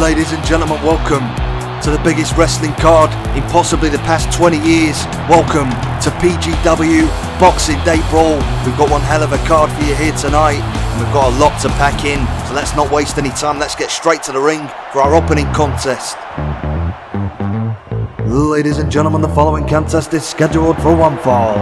Ladies and gentlemen, welcome to the biggest wrestling card in possibly the past 20 years. Welcome to PGW Boxing Day Brawl. We've got one hell of a card for you here tonight, and we've got a lot to pack in, so let's not waste any time. Let's get straight to the ring for our opening contest. Ladies and gentlemen, the following contest is scheduled for one fall.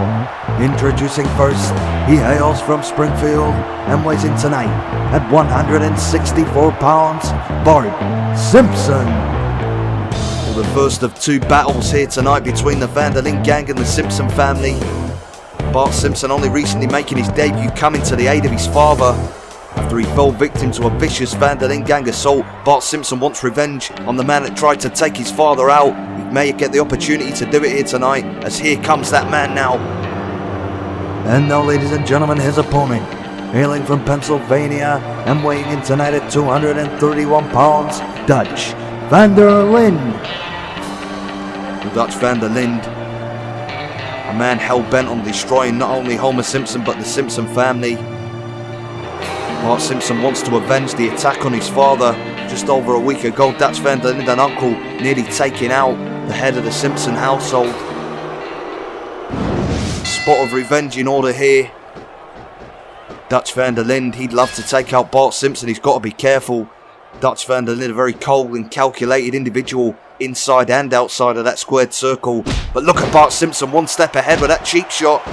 Introducing first, he hails from Springfield and weighs in tonight at 164 pounds, Bart Simpson. Well, the first of two battles here tonight between the Linde gang and the Simpson family. Bart Simpson only recently making his debut, coming to the aid of his father. After he fell victim to a vicious Linde gang assault, Bart Simpson wants revenge on the man that tried to take his father out. He may get the opportunity to do it here tonight, as here comes that man now. And now, ladies and gentlemen, his opponent, hailing from Pennsylvania and weighing in tonight at 231 pounds, Dutch van der Linde. The Dutch van der Linde, a man hell-bent on destroying not only Homer Simpson but the Simpson family. Bart Simpson wants to avenge the attack on his father. Just over a week ago, Dutch van der Linde and uncle nearly taking out the head of the Simpson household. Spot of revenge in order here. Dutch van der Linde, he'd love to take out Bart Simpson. He's got to be careful. Dutch van der Linde, a very cold and calculated individual inside and outside of that squared circle. But look at Bart Simpson, one step ahead with that cheap shot.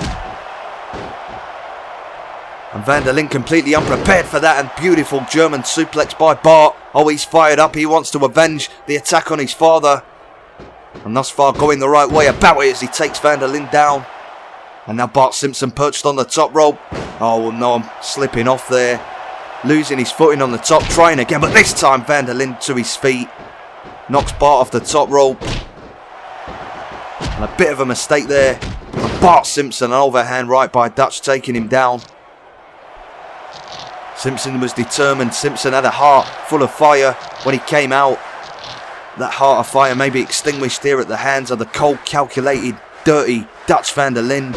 And van der Linde completely unprepared for that, and beautiful German suplex by Bart. Oh, he's fired up. He wants to avenge the attack on his father. And thus far going the right way about it as he takes van der Linde down. And now Bart Simpson perched on the top rope. Oh, well, no, I'm slipping off there. Losing his footing on the top, trying again, but this time van der Linde to his feet. Knocks Bart off the top rope. And a bit of a mistake there. And Bart Simpson, an overhand right by Dutch, taking him down. Simpson was determined. Simpson had a heart full of fire when he came out. That heart of fire may be extinguished here at the hands of the cold, calculated, dirty Dutch van der Linde.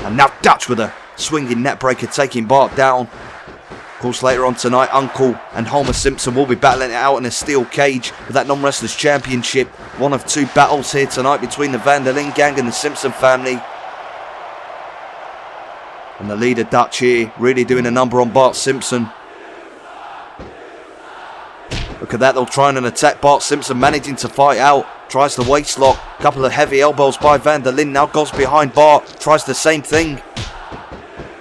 And now Dutch with a swinging neckbreaker taking Bart down. Of course, later on tonight, Uncle and Homer Simpson will be battling it out in a steel cage for that non-wrestlers championship. One of two battles here tonight between the van der Linde gang and the Simpson family. And the leader Dutch here really doing a number on Bart Simpson. Look at that, they'll try and attack Bart Simpson, managing to fight out. Tries the waist lock, couple of heavy elbows by van der Linde, now goes behind Bart, tries the same thing.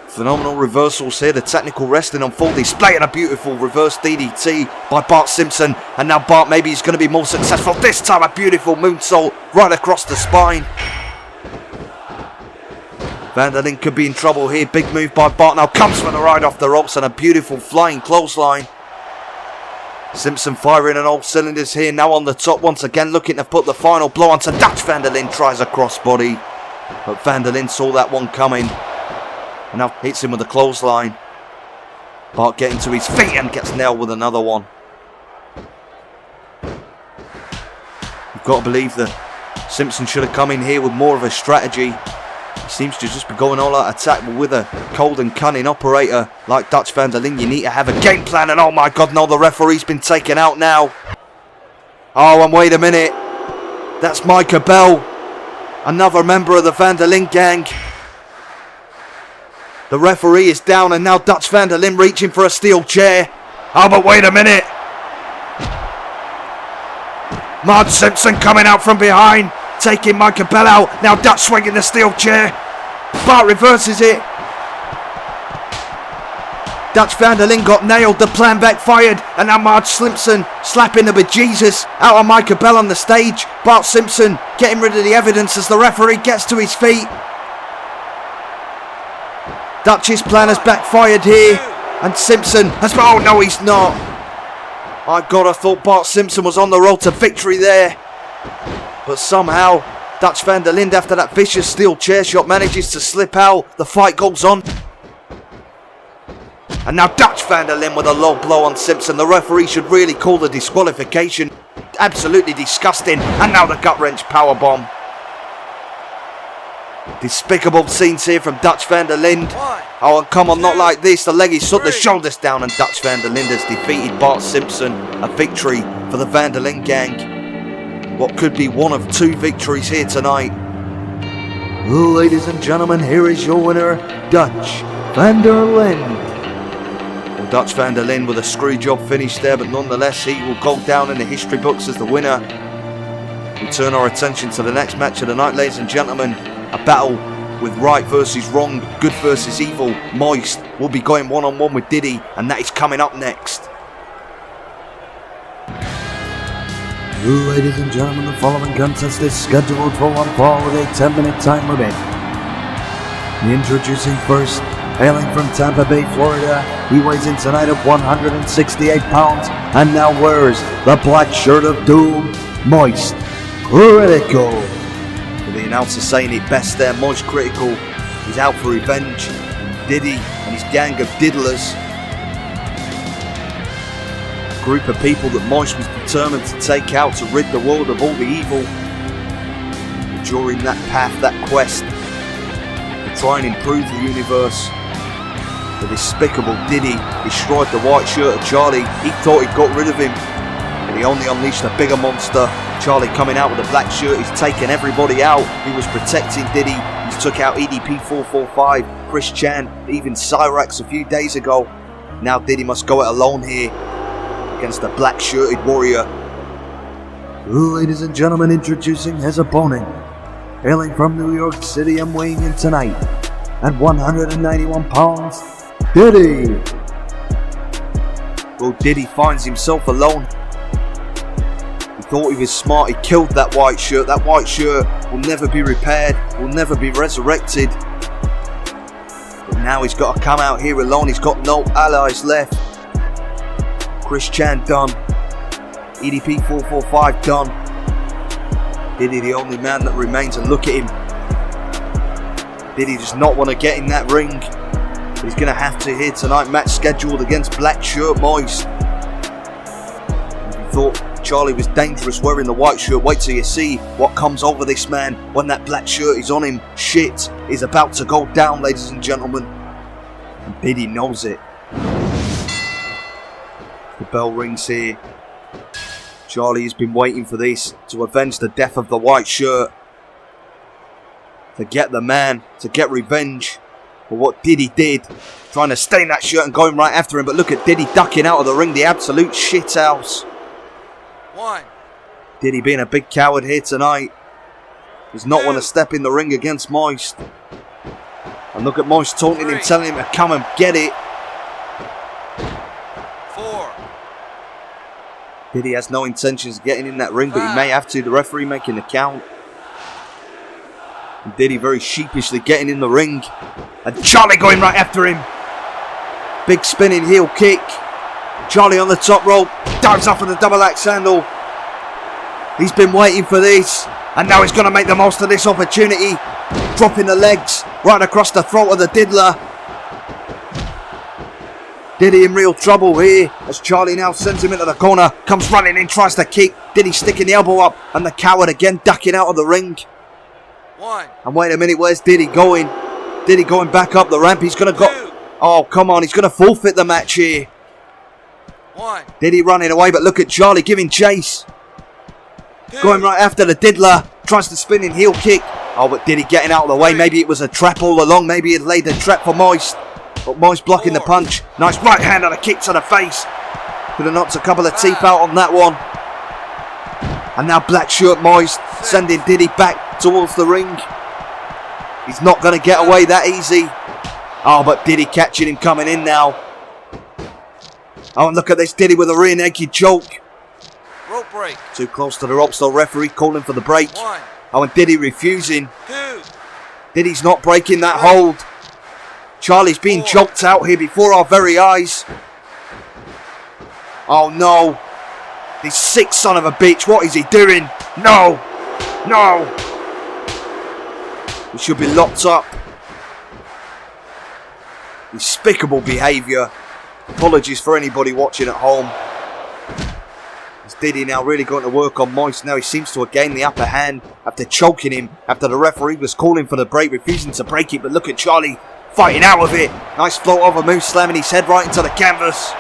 Phenomenal reversals here, the technical wrestling on full display, and a beautiful reverse DDT by Bart Simpson. And now Bart, maybe he's going to be more successful. This time a beautiful moonsault right across the spine. Van der Linde could be in trouble here. Big move by Bart, now comes for the ride off the ropes and a beautiful flying clothesline. Simpson firing on all cylinders here, now on the top once again, looking to put the final blow onto Dutch van der Linde. Tries a crossbody, but van der Linde saw that one coming. And now hits him with a clothesline. Bart getting to his feet and gets nailed with another one. You've got to believe that Simpson should have come in here with more of a strategy. He seems to just be going all out attack, but with a cold and cunning operator like Dutch van der Linde, you need to have a game plan. And oh my God, no, the referee's been taken out now. Oh, and wait a minute. That's Micah Bell, another member of the van der Linde gang. The referee is down, and now Dutch van der Linde reaching for a steel chair. Oh, but wait a minute. Bart Simpson coming out from behind, taking Micah Bell out. Now Dutch swinging the steel chair. Bart reverses it. Dutch van der Linde got nailed. The plan backfired. And now Bart Simpson slapping the bejesus out of Micah Bell on the stage. Bart Simpson getting rid of the evidence as the referee gets to his feet. Dutch's plan has backfired here, and Simpson has... Oh no, he's not. My God, I thought Bart Simpson was on the road to victory there. But somehow, Dutch van der Linde, after that vicious steel chair shot, manages to slip out. The fight goes on. And now Dutch van der Linde with a low blow on Simpson. The referee should really call the disqualification. Absolutely disgusting. And now the gut wrench powerbomb. Despicable scenes here from Dutch van der Linde. Oh, and come on, not like this. The leggies shut the shoulders down, and Dutch van der Linde has defeated Bart Simpson. A victory for the van der Linde gang. What could be one of two victories here tonight. Ladies and gentlemen, here is your winner, Dutch van der Linde. Well, Dutch van der Linde with a screw job finish there, but nonetheless he will go down in the history books as the winner. We turn our attention to the next match of the night, ladies and gentlemen. A battle with right versus wrong, good versus evil. Moist will be going one-on-one with Diddy, and that is coming up next. Ladies and gentlemen, the following contest is scheduled for one fall with a 10-minute time limit. Introducing first, hailing from Tampa Bay, Florida, he weighs in tonight at 168 pounds and now wears the black shirt of doom, Moistcritikal. With the announcer saying it best there, Moistcritikal is out for revenge. Diddy and his gang of diddlers, a group of people that Moist was determined to take out to rid the world of all the evil. But during that path, that quest, to try and improve the universe, the despicable Diddy destroyed the white shirt of Charlie. He thought he'd got rid of him, but he only unleashed a bigger monster. Charlie coming out with a black shirt, he's taken everybody out. He was protecting Diddy. He's took out EDP 445, Chris Chan, even Cyrax a few days ago. Now Diddy must go it alone here against the black shirted warrior. Ladies and gentlemen, introducing his opponent, hailing from New York City and weighing in tonight at 191 pounds, Diddy. Well, Diddy finds himself alone. He thought he was smart, he killed that white shirt. That white shirt will never be repaired, will never be resurrected. But now he's got to come out here alone, he's got no allies left. Chris Chan done, EDP 445 done. Diddy the only man that remains, and look at him. Diddy does not want to get in that ring. He's going to have to here tonight, match scheduled against Black Shirt Moist. If you thought Charlie was dangerous wearing the white shirt, wait till you see what comes over this man when that black shirt is on him. Shit is about to go down, ladies and gentlemen. And Diddy knows it. The bell rings here. Charlie has been waiting for this, to avenge the death of the white shirt. To get the man, to get revenge for what Diddy did. Trying to stain that shirt and going right after him, but look at Diddy ducking out of the ring, the absolute shithouse. One. Diddy being a big coward here tonight. Does not want to step in the ring against Moist. And look at Moist taunting him, telling him to come and get it. 4. Diddy has no intentions of getting in that ring, but he may have to. The referee making the count. And Diddy very sheepishly getting in the ring. And Charlie going right after him. Big spinning heel kick. Charlie on the top rope. Dives off of the double axe handle. He's been waiting for this. And now he's going to make the most of this opportunity. Dropping the legs right across the throat of the diddler. Diddy in real trouble here as Charlie now sends him into the corner. Comes running in, tries to kick. Diddy sticking the elbow up. And the coward again ducking out of the ring. 1. And wait a minute, where's Diddy going? Diddy going back up the ramp. He's going to go. Oh, come on. He's going to forfeit the match here. 1. Diddy running away, but look at Charlie giving chase. 2. Going right after the diddler. Tries to spinning heel kick. Oh, but Diddy getting out of the way. Maybe it was a trap all along. Maybe he had laid a trap for Moist. But Moist blocking the punch. Nice right hand and a kick to the face. Could have knocked a couple of teeth out on that one. And now Black Shirt Moist sending Diddy back towards the ring. He's not going to get away that easy. Oh, but Diddy catching him coming in now. Oh, and look at this, Diddy with a rear naked choke. Rope break. Too close to the ropes, though. Referee calling for the break. 1. Oh, and Diddy refusing. 2. Diddy's not breaking that hold. Charlie's being choked out here before our very eyes. Oh no. This sick son of a bitch, what is he doing? No. No. He should be locked up. Despicable behaviour. Apologies for anybody watching at home. Is Diddy now really going to work on Moist? Now he seems to have gained the upper hand after choking him, after the referee was calling for the break, refusing to break it. But look at Charlie fighting out of it. Nice float over move, slamming his head right into the canvas.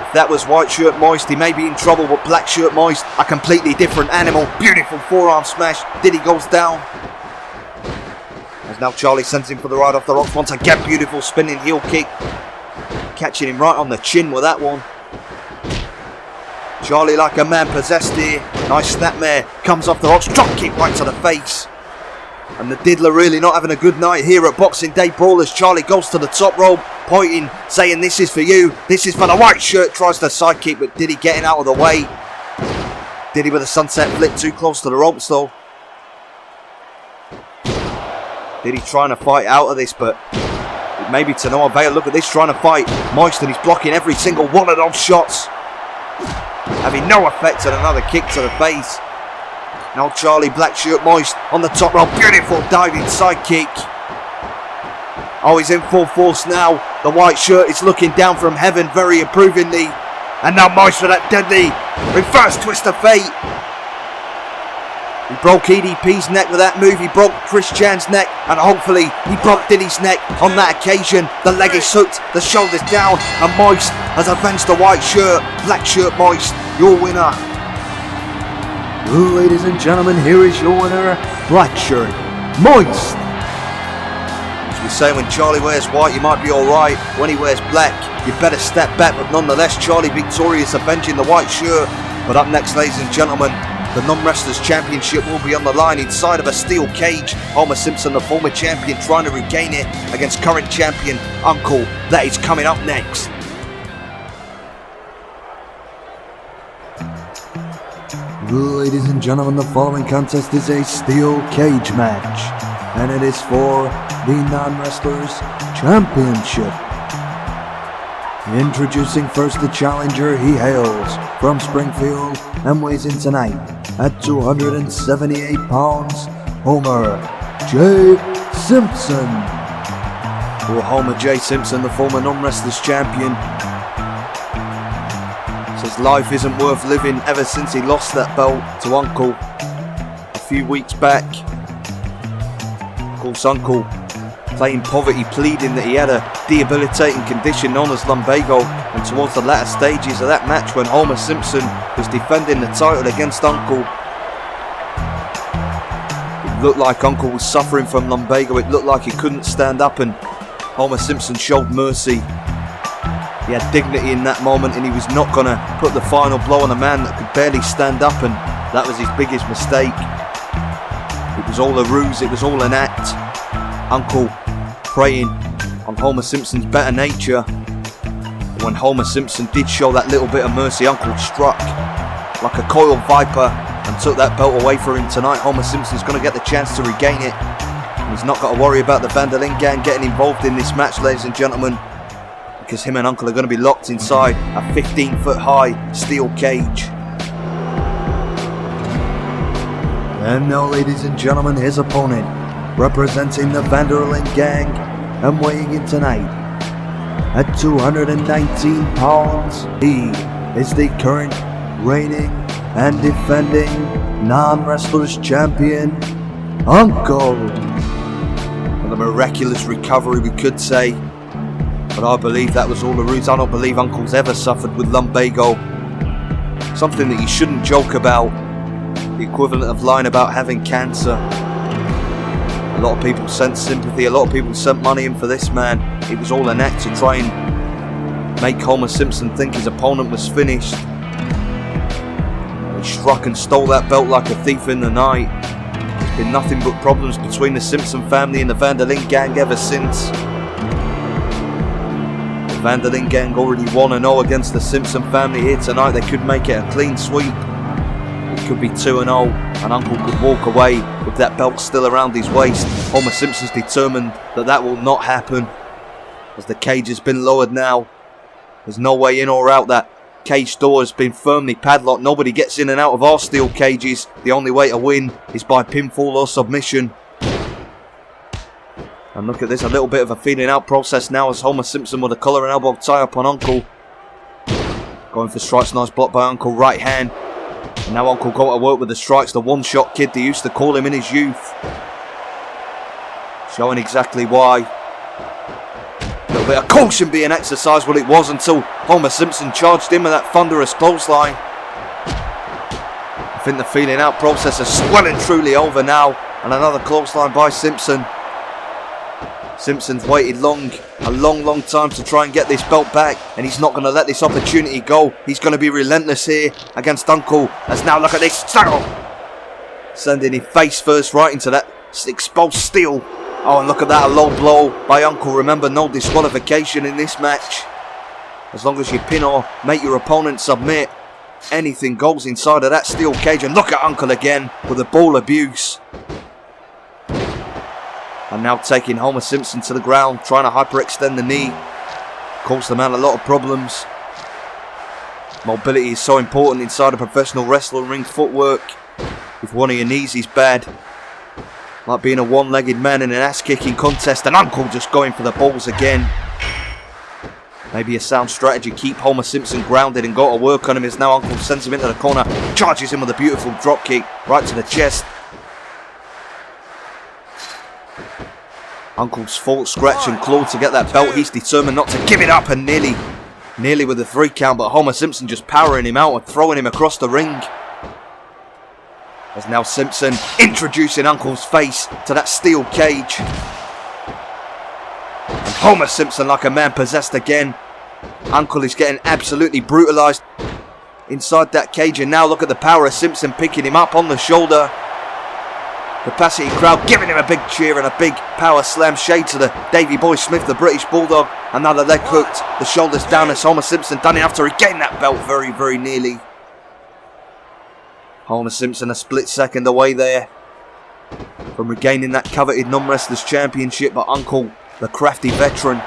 If that was white shirt Moist, he may be in trouble, but black shirt Moist, a completely different animal. Beautiful forearm smash. Diddy goes down. As now Charlie sends him for the right off the ropes. Once again, beautiful spinning heel kick. Catching him right on the chin with that one. Charlie like a man possessed here. Nice snapmare. Comes off the ropes. Drop kick right to the face. And the diddler really not having a good night here at Boxing Day Brawl as Charlie goes to the top rope, pointing, saying this is for you. This is for the white shirt. Tries the side kick, but Diddy getting out of the way. Diddy with a sunset flip, too close to the ropes though. Diddy trying to fight out of this, but maybe to no avail. Look at this, trying to fight Moist, and he's blocking every single one of those shots, having no effect on another kick to the face. Now Charlie, black shirt Moist on the top rope. Beautiful diving side kick. Oh, he's in full force now. The white shirt is looking down from heaven very approvingly. And now Moist with that deadly reverse twist of fate. He broke EDP's neck with that move. He broke Chris Chan's neck. And hopefully he broke Diddy's neck on that occasion. The leg is hooked, the shoulder's down. And Moist has avenged the white shirt. Black shirt Moist, your winner. Ladies and gentlemen, here is your winner, black shirt Moist. As we say, when Charlie wears white, you might be alright. When he wears black, you better step back. But nonetheless, Charlie victorious, avenging the white shirt. But up next, ladies and gentlemen, the non-wrestlers championship will be on the line inside of a steel cage. Homer Simpson, the former champion, trying to regain it against current champion Uncle. That is coming up next. Ladies and gentlemen, the following contest is a steel cage match, and it is for the non-wrestlers championship. Introducing first the challenger, he hails from Springfield and weighs in tonight at 278 pounds, Homer J. Simpson. Well, Homer J. Simpson, the former non-wrestlers champion, says life isn't worth living ever since he lost that belt to Uncle a few weeks back. Of course, Uncle playing poverty, pleading that he had a debilitating condition known as lumbago, and towards the latter stages of that match when Homer Simpson was defending the title against Uncle, it looked like Uncle was suffering from lumbago. It looked like he couldn't stand up, and Homer Simpson showed mercy. He had dignity in that moment, and he was not going to put the final blow on a man that could barely stand up, and that was his biggest mistake. It was all a ruse, it was all an act. Uncle preying on Homer Simpson's better nature. When Homer Simpson did show that little bit of mercy, Uncle struck like a coiled viper and took that belt away from him tonight. Homer Simpson's going to get the chance to regain it. And he's not got to worry about the Vanderlyn gang getting involved in this match, ladies and gentlemen, because him and Uncle are going to be locked inside a 15-foot high steel cage. And now, ladies and gentlemen, his opponent, representing the Vanderlyn gang and weighing in tonight at 219 pounds, he is the current reigning and defending non-wrestlers champion, Uncle. Well, a miraculous recovery, we could say, but I believe that was all a ruse. I don't believe Uncle's ever suffered with lumbago, something that you shouldn't joke about, the equivalent of lying about having cancer. A lot of people sent sympathy, a lot of people sent money in for this man. It was all an act to try and make Homer Simpson think his opponent was finished. He struck and stole that belt like a thief in the night. There's been nothing but problems between the Simpson family and the Vanderlyn gang ever since. The Vanderlyn gang already 1-0 against the Simpson family here tonight. They could make it a clean sweep. It could be 2-0, and Uncle could walk away with that belt still around his waist. Homer Simpson's determined that that will not happen, as the cage has been lowered now. There's no way in or out. That cage door has been firmly padlocked. Nobody gets in and out of our steel cages. The only way to win is by pinfall or submission. And look at this, a little bit of a feeling out process now as Homer Simpson with a collar and elbow tie up on Uncle. Going for strikes, nice block by Uncle, right hand. And now Uncle got to work with the strikes, the one-shot kid they used to call him in his youth. Showing exactly why. A little bit of caution being exercised, well it was, until Homer Simpson charged in with that thunderous clothesline. I think the feeling out process is well and truly over now. And another clothesline by Simpson. Simpson's waited a long time to try and get this belt back, and he's not going to let this opportunity go. He's going to be relentless here against Uncle, as now look at this, sending him face first right into that exposed steel. Oh, and look at that, a low blow by Uncle. Remember, no disqualification in this match. As long as you pin or make your opponent submit, anything goes inside of that steel cage. And look at Uncle again with the ball abuse. And now taking Homer Simpson to the ground, trying to hyperextend the knee. Caused the man a lot of problems. Mobility is so important inside a professional wrestling ring. Footwork, if one of your knees is bad, like being a one-legged man in an ass-kicking contest. And Uncle just going for the balls again. Maybe a sound strategy, keep Homer Simpson grounded and go to work on him, as now Uncle sends him into the corner, charges him with a beautiful drop kick right to the chest. Uncle's fought, scratch and claw to get that belt. He's determined not to give it up, and nearly with a 3 count, but Homer Simpson just powering him out and throwing him across the ring. As now Simpson introducing Uncle's face to that steel cage. And Homer Simpson like a man possessed again. Uncle is getting absolutely brutalised inside that cage, and now look at the power of Simpson picking him up on the shoulder. Capacity crowd giving him a big cheer and a big power slam. Shade to the Davey Boy Smith, the British Bulldog. Another leg hooked, the shoulders down as Homer Simpson done enough to regain that belt very, very nearly. Homer Simpson a split second away there from regaining that coveted non-wrestlers championship, but Uncle, the crafty veteran,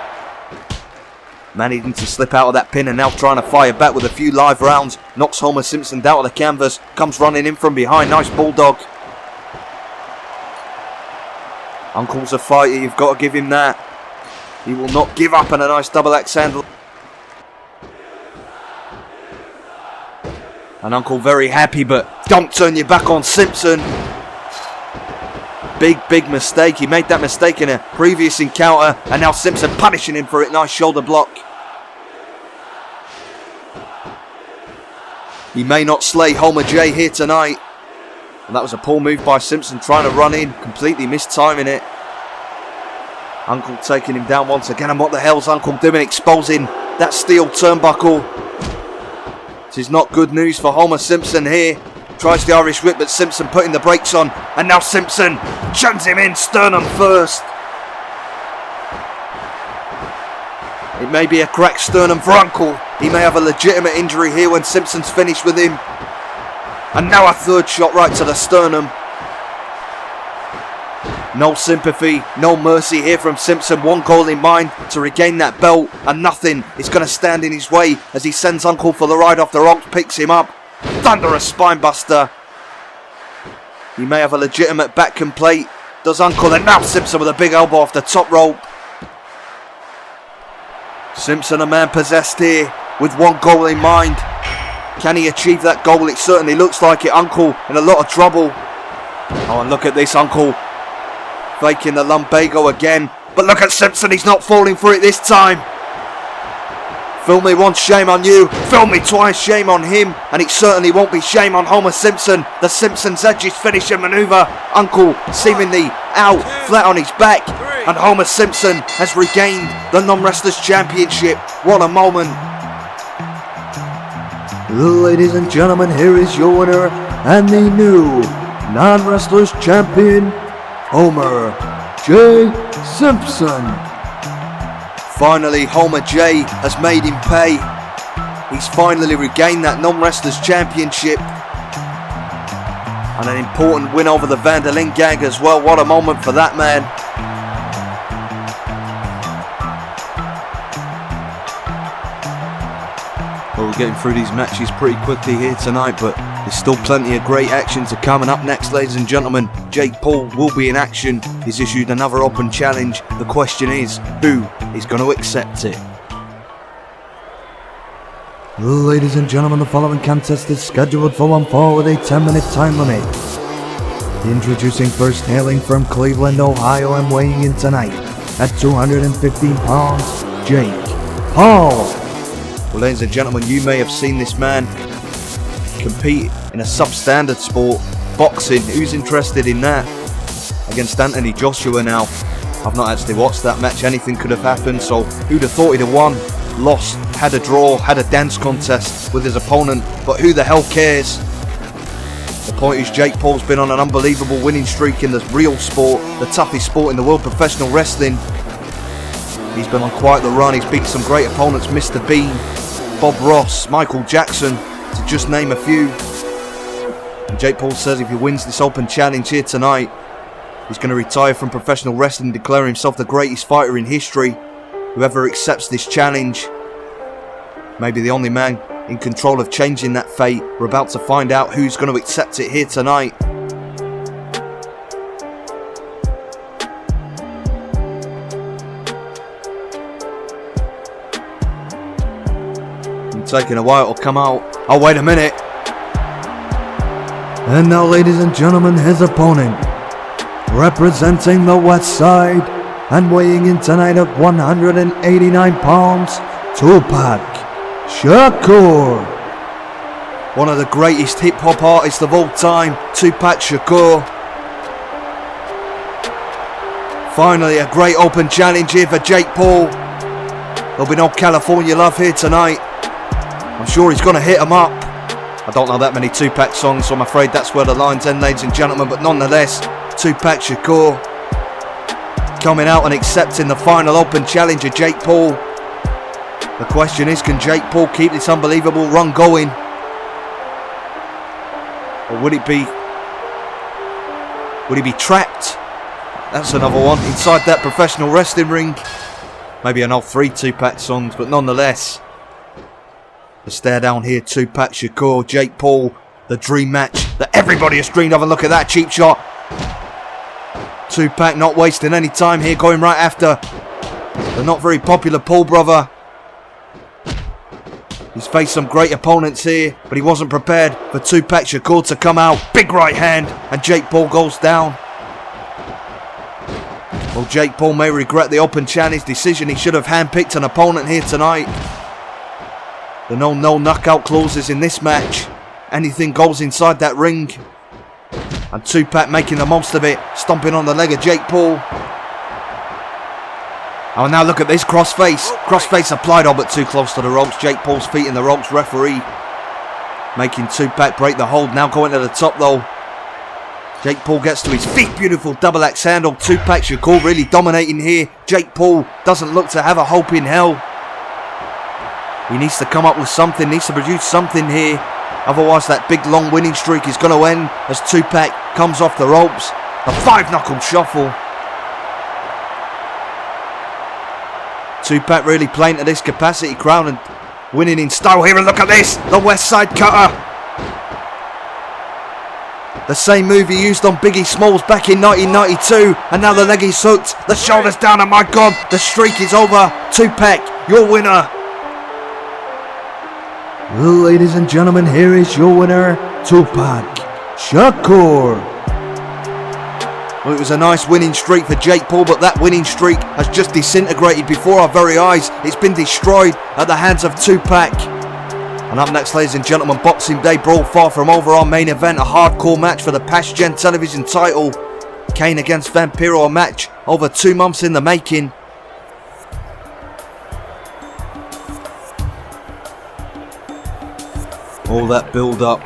managing to slip out of that pin and now trying to fire back with a few live rounds. Knocks Homer Simpson down to the canvas, comes running in from behind, nice Bulldog. Uncle's a fighter, you've got to give him that. He will not give up, and a nice double axe handle. And Uncle very happy, but don't turn your back on Simpson. Big mistake. He made that mistake in a previous encounter, and now Simpson punishing him for it. Nice shoulder block. He may not slay Homer J here tonight. And that was a poor move by Simpson, trying to run in, completely mistiming it. Uncle taking him down once again, and what the hell's Uncle doing? Exposing that steel turnbuckle. This is not good news for Homer Simpson here. Tries the Irish whip, but Simpson putting the brakes on, and now Simpson chuns him in, sternum first. It may be a cracked sternum for Uncle. He may have a legitimate injury here when Simpson's finished with him. And now a third shot right to the sternum. No sympathy, no mercy here from Simpson. One goal in mind, to regain that belt, and nothing is going to stand in his way as he sends Uncle for the ride off the ropes, picks him up. Thunderous spinebuster. He may have a legitimate back complaint, does Uncle, and now Simpson with a big elbow off the top rope. Simpson a man possessed here with one goal in mind. Can he achieve that goal? It certainly looks like it. Uncle in a lot of trouble. Oh, and look at this, Uncle faking the lumbago again. But look at Simpson, he's not falling for it this time. Fool me once, shame on you. Fool me twice, shame on him. And it certainly won't be shame on Homer Simpson. The Simpsons' edges finishing manoeuvre. Uncle seemingly out, flat on his back. And Homer Simpson has regained the non-wrestlers championship. What a moment. Ladies and gentlemen, here is your winner and the new non-wrestlers champion, Homer J. Simpson. Finally, Homer J has made him pay. He's finally regained that non-wrestlers championship. And an important win over the Vanderlyn gang as well. What a moment for that man. Well, we're getting through these matches pretty quickly here tonight, but there's still plenty of great action to come. And up next, ladies and gentlemen, Jake Paul will be in action. He's issued another open challenge. The question is, who is going to accept it? Ladies and gentlemen, the following contest is scheduled for one fall with a 10-minute time limit. Introducing first, hailing from Cleveland, Ohio, and weighing in tonight at 215 pounds, Jake Paul. Well, ladies and gentlemen, you may have seen this man compete in a substandard sport, boxing. Who's interested in that? Against Anthony Joshua now. I've not actually watched that match. Anything could have happened, so who'd have thought he'd have won? Lost, had a draw, had a dance contest with his opponent, but who the hell cares? The point is, Jake Paul's been on an unbelievable winning streak in the real sport, the toughest sport in the world, professional wrestling. He's been on quite the run. He's beat some great opponents, Mr. Bean, Bob Ross, Michael Jackson, to just name a few. And Jake Paul says if he wins this open challenge here tonight, he's going to retire from professional wrestling, declare himself the greatest fighter in history. Whoever accepts this challenge may be the only man in control of changing that fate. We're about to find out who's going to accept it here tonight. It's taking a while to come out. Oh, wait a minute. And now, ladies and gentlemen, his opponent, representing the West Side and weighing in tonight at 189 pounds, Tupac Shakur. One of the greatest hip-hop artists of all time, Tupac Shakur. Finally, a great open challenge here for Jake Paul. There'll be no California love here tonight. I'm sure he's going to hit him up. I don't know that many Tupac songs, so I'm afraid that's where the lines end, ladies and gentlemen. But nonetheless, Tupac Shakur coming out and accepting the final open challenge of Jake Paul. The question is, can Jake Paul keep this unbelievable run going? Or would he be trapped? That's another one inside that professional wrestling ring. Maybe an old 3 Tupac songs, but nonetheless, the stare down here, Tupac Shakur, Jake Paul, the dream match that everybody has dreamed of. And look at that cheap shot. Tupac not wasting any time here, going right after the not very popular Paul brother. He's faced some great opponents here, but he wasn't prepared for Tupac Shakur to come out. Big right hand, and Jake Paul goes down. Well, Jake Paul may regret the open challenge decision. He should have handpicked an opponent here tonight. There are no knockout clauses in this match. Anything goes inside that ring. And Tupac making the most of it, stomping on the leg of Jake Paul. Oh, now look at this crossface. Crossface applied, oh, but too close to the ropes. Jake Paul's feet in the ropes. Referee making Tupac break the hold. Now going to the top though. Jake Paul gets to his feet. Beautiful double axe handle. Tupac Shakur really dominating here. Jake Paul doesn't look to have a hope in hell. He needs to come up with something. Needs to produce something here. Otherwise that big long winning streak is going to end as Tupac comes off the ropes. The 5-knuckle shuffle. Tupac really playing to this capacity crowd and winning in style here. And look at this, the West Side Cutter. The same move he used on Biggie Smalls back in 1992. And now the leg is hooked, the shoulders down, and my God, the streak is over. Tupac, your winner. Ladies and gentlemen, here is your winner, Tupac Shakur. Well, it was a nice winning streak for Jake Paul, but that winning streak has just disintegrated before our very eyes. It's been destroyed at the hands of Tupac. And up next, ladies and gentlemen, Boxing Day Brawl, far from over. Our main event, a hardcore match for the Pastgen television title. Kane against Vampiro, a match over 2 months in the making. All that build-up,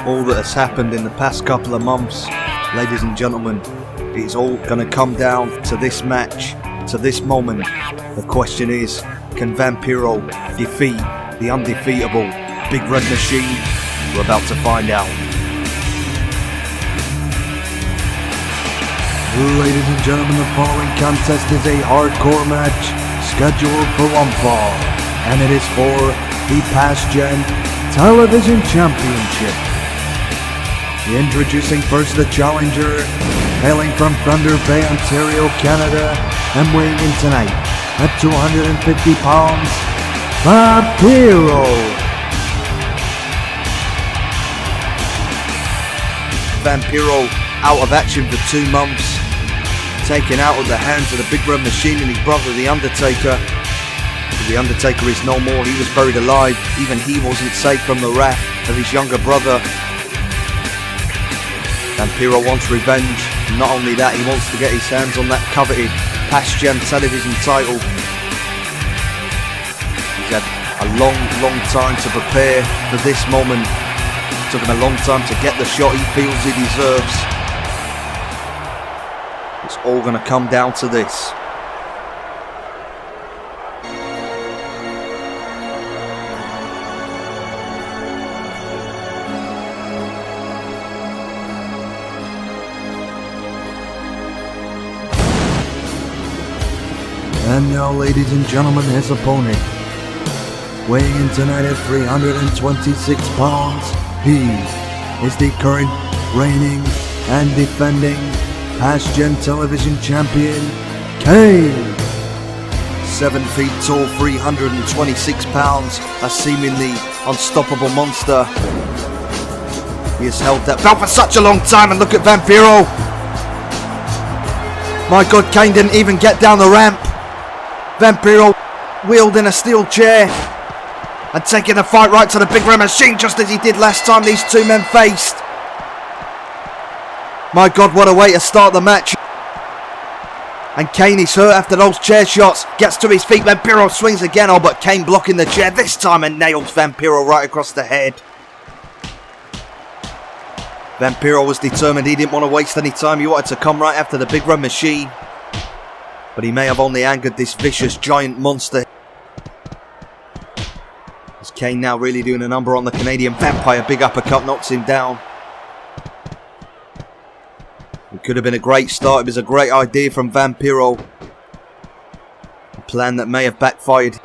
all that has happened in the past couple of months, ladies and gentlemen, it's all going to come down to this match, to this moment. The question is, can Vampiro defeat the undefeatable Big Red Machine? We're about to find out. Ladies and gentlemen, the following contest is a hardcore match scheduled for one fall, and it is for the Pastgen Television Championship. Introducing first the challenger, hailing from Thunder Bay, Ontario, Canada, and weighing in tonight at 250 pounds, Vampiro. Vampiro out of action for 2 months, taken out of the hands of the Big Red Machine and his brother, the Undertaker. But the Undertaker is no more. He was buried alive. Even he wasn't safe from the wrath of his younger brother. Vampiro wants revenge. And not only that, he wants to get his hands on that coveted Pastgen television title. He's had a long time to prepare for this moment. It took him a long time to get the shot he feels he deserves. It's all going to come down to this. And now, ladies and gentlemen, his opponent, weighing in tonight at 326 pounds, he is the current reigning and defending Pastgen television champion, Kane. 7 feet tall, 326 pounds, a seemingly unstoppable monster. He has held that belt for such a long time, and look at Vampiro. My God, Kane didn't even get down the ramp. Vampiro wielding a steel chair and taking the fight right to the Big Red Machine, just as he did last time these two men faced. My God, what a way to start the match. And Kane is hurt after those chair shots. Gets to his feet, Vampiro swings again. Oh, but Kane blocking the chair this time and nails Vampiro right across the head. Vampiro was determined. He didn't want to waste any time. He wanted to come right after the Big Red Machine. But he may have only angered this vicious giant monster. Is Kane now really doing a number on the Canadian Vampire? Big uppercut knocks him down. It could have been a great start. It was a great idea from Vampiro. A plan that may have backfired.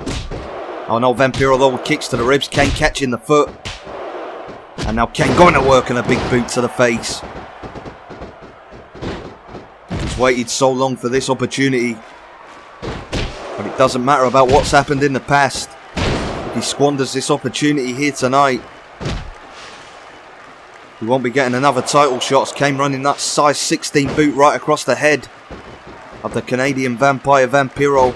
Oh no, Vampiro though with kicks to the ribs. Kane catching the foot. And now Kane going to work on a big boot to the face. He's waited so long for this opportunity. But it doesn't matter about what's happened in the past. If he squanders this opportunity here tonight, he won't be getting another title shot. Kane running that size 16 boot right across the head of the Canadian Vampire Vampiro.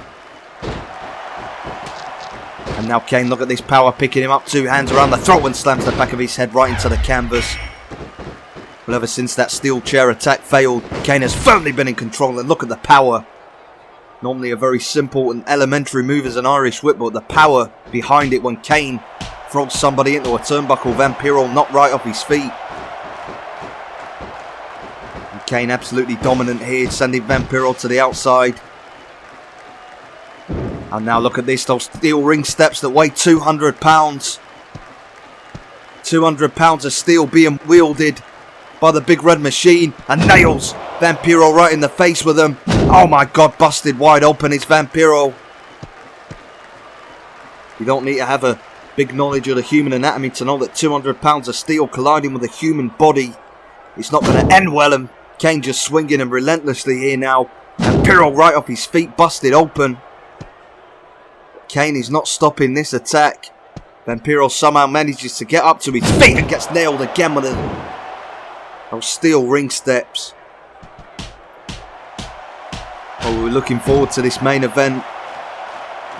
And now Kane, look at this power, picking him up, 2 hands around the throat and slams the back of his head right into the canvas. Well, ever since that steel chair attack failed, Kane has firmly been in control, and look at the power. Normally a very simple and elementary move as an Irish whip, but the power behind it when Kane throws somebody into a turnbuckle, Vampiro knocked right off his feet. And Kane absolutely dominant here, sending Vampiro to the outside. And now look at this, those steel ring steps that weigh 200 pounds. 200 pounds of steel being wielded by the Big Red Machine, and nails Vampiro right in the face with them. Oh my God, busted wide open is Vampiro. You don't need to have a big knowledge of the human anatomy to know that 200 pounds of steel colliding with a human body, it's not going to end well. And Kane just swinging him relentlessly here now. Vampiro right off his feet, busted open. Kane is not stopping this attack. Vampiro somehow manages to get up to his feet and gets nailed again with those steel ring steps. Oh, we're looking forward to this main event.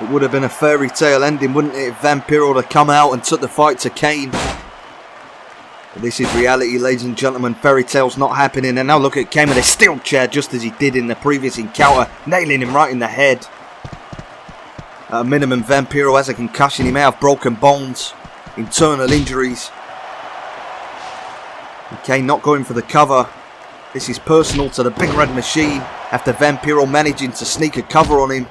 It would have been a fairy tale ending, wouldn't it, if Vampiro had come out and took the fight to Kane. But this is reality, ladies and gentlemen. Fairy tale's not happening. And now look at Kane with a steel chair, just as he did in the previous encounter, nailing him right in the head. At a minimum, Vampiro has a concussion. He may have broken bones, internal injuries. And Kane not going for the cover. This is personal to the Big Red Machine after Vampiro managing to sneak a cover on him.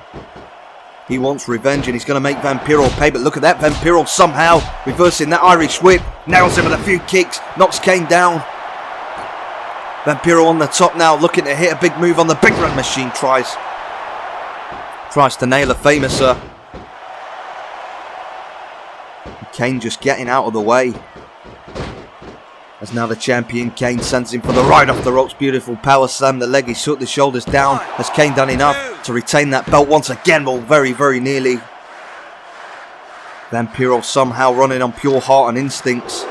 He wants revenge and he's going to make Vampiro pay. But look at that, Vampiro somehow reversing that Irish whip. Nails him with a few kicks, knocks Kane down. Vampiro on the top now, looking to hit a big move on the Big Red Machine. Tries to nail a famouser. Kane just getting out of the way. As now the champion, Kane sends him for the right off the ropes. Beautiful power slam, the leg, he shut the shoulders down. Has Kane done enough to retain that belt once again? Well, very, very nearly. Vampiro somehow running on pure heart and instincts.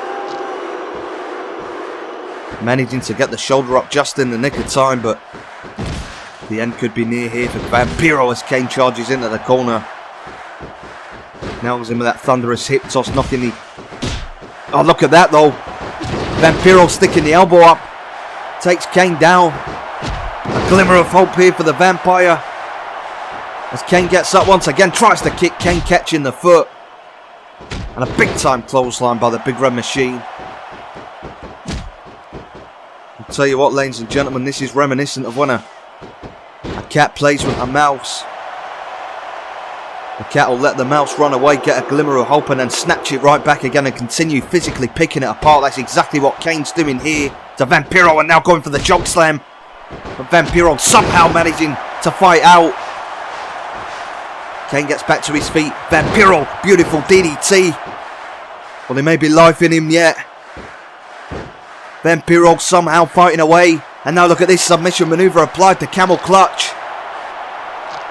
Managing to get the shoulder up just in the nick of time, but the end could be near here for Vampiro as Kane charges into the corner. Nails him with that thunderous hip toss, knocking the... Oh, look at that though. Vampiro sticking the elbow up. Takes Kane down. A glimmer of hope here for the Vampire. As Kane gets up once again, tries to kick, Kane catching the foot. And a big time clothesline by the Big Red Machine. I'll tell you what, ladies and gentlemen, this is reminiscent of when a cat plays with a mouse. The cat will let the mouse run away, get a glimmer of hope, and then snatch it right back again and continue physically picking it apart. That's exactly what Kane's doing here to Vampiro, and now going for the choke slam. But Vampiro somehow managing to fight out. Kane gets back to his feet. Vampiro, beautiful DDT. Well, there may be life in him yet. Vampiro somehow fighting away. And now look at this submission maneuver applied to camel clutch.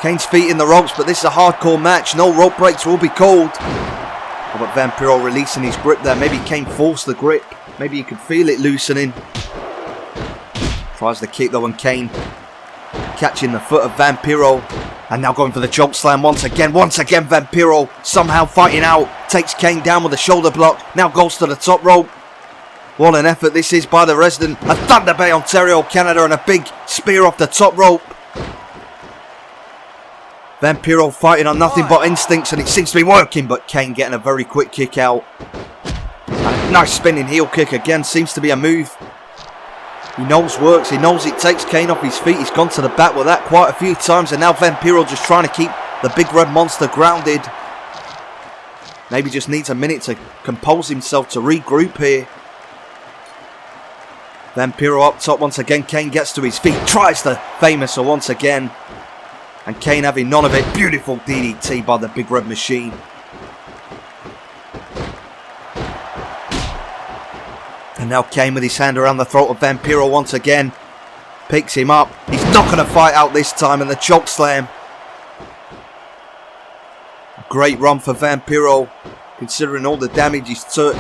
Kane's feet in the ropes, but this is a hardcore match. No rope breaks will be called. Oh, but Vampiro releasing his grip there. Maybe Kane forced the grip. Maybe you could feel it loosening. Tries the kick though, and Kane catching the foot of Vampiro. And now going for the choke slam once again. Once again, Vampiro somehow fighting out. Takes Kane down with a shoulder block. Now goes to the top rope. What an effort this is by the resident of Thunder Bay, Ontario, Canada. And a big spear off the top rope. Vampiro fighting on nothing but instincts, and it seems to be working. But Kane getting a very quick kick out. And a nice spinning heel kick again. Seems to be a move he knows works. He knows it takes Kane off his feet. He's gone to the back with that quite a few times. And now Vampiro just trying to keep the Big Red Monster grounded. Maybe just needs a minute to compose himself, to regroup here. Vampiro up top once again. Kane gets to his feet. Tries the famouser once again. And Kane having none of it. Beautiful DDT by the Big Red Machine. And now Kane with his hand around the throat of Vampiro once again. Picks him up. He's not going to fight out this time. And the choke slam. Great run for Vampiro, considering all the damage he's took.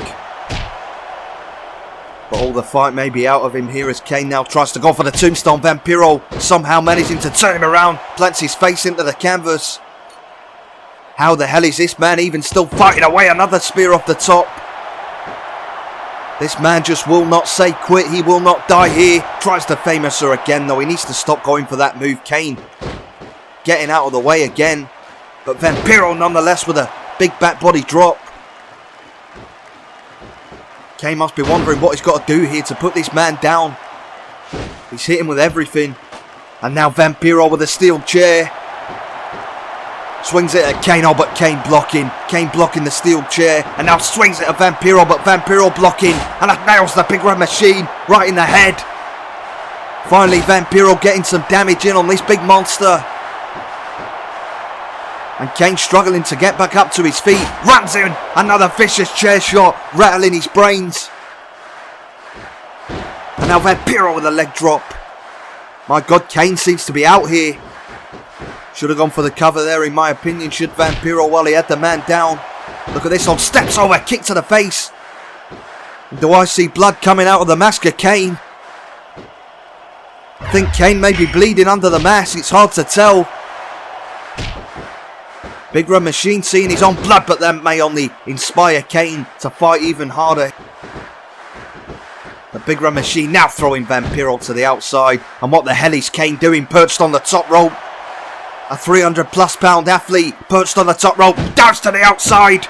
But all the fight may be out of him here as Kane now tries to go for the tombstone. Vampiro somehow managing to turn him around. Plants his face into the canvas. How the hell is this man even still fighting away? Another spear off the top. This man just will not say quit. He will not die here. Tries the famouser again though. He needs to stop going for that move. Kane getting out of the way again. But Vampiro nonetheless with a big back body drop. Kane must be wondering what he's got to do here to put this man down. He's hitting with everything. And now Vampiro with a steel chair. Swings it at Kane, oh, but Kane blocking. Kane blocking the steel chair. And now swings it at Vampiro, but Vampiro blocking. And that nails the Big Red Machine right in the head. Finally, Vampiro getting some damage in on this big monster. And Kane struggling to get back up to his feet. Runs in. Another vicious chair shot. Rattling his brains. And now Vampiro with a leg drop. My God, Kane seems to be out here. Should have gone for the cover there, in my opinion. Should Vampiro, while he had the man down. Look at this one. Steps over. Kick to the face. Do I see blood coming out of the mask of Kane? I think Kane may be bleeding under the mask. It's hard to tell. Big Red Machine seeing his own blood, but that may only inspire Kane to fight even harder. The Big Red Machine now throwing Vampiro to the outside. And what the hell is Kane doing? Perched on the top rope. A 300+ pound athlete perched on the top rope. Dives to the outside.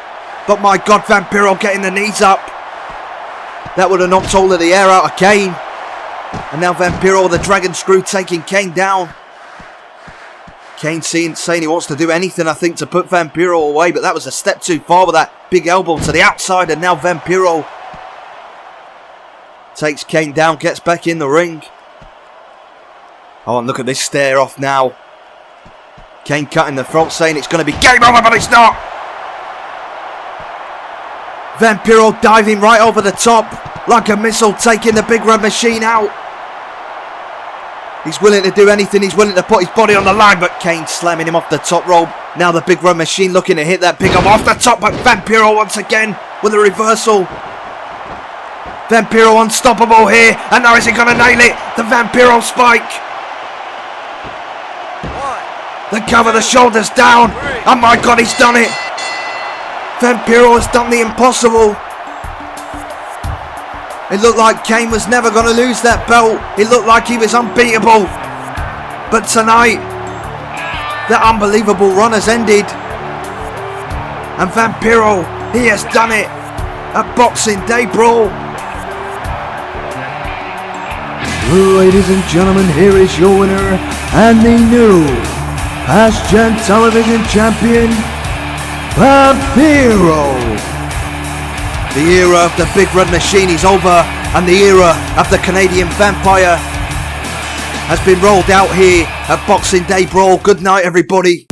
But my God, Vampiro getting the knees up. That would have knocked all of the air out of Kane. And now Vampiro with the dragon screw taking Kane down. Kane saying he wants to do anything, I think, to put Vampiro away. But that was a step too far with that big elbow to the outside. And now Vampiro takes Kane down, gets back in the ring. Oh, and look at this stare off now. Kane cutting the throat, saying it's going to be game over, but it's not. Vampiro diving right over the top like a missile, taking the Big Red Machine out. He's willing to do anything. He's willing to put his body on the line, but Kane slamming him off the top rope. Now the Big Red Machine looking to hit that pickup off the top, but Vampiro once again with a reversal. Vampiro unstoppable here, and now is he going to nail it? The Vampiro spike. The cover, the shoulders down. Oh my God, he's done it. Vampiro has done the impossible. It looked like Kane was never going to lose that belt. It looked like he was unbeatable. But tonight, the unbelievable run has ended. And Vampiro, he has done it at Boxing Day Brawl. Ladies and gentlemen, here is your winner and the new Pastgen television champion, Vampiro. The era of the Big Red Machine is over, and the era of the Canadian Vampire has been rolled out here at Boxing Day Brawl. Good night, everybody.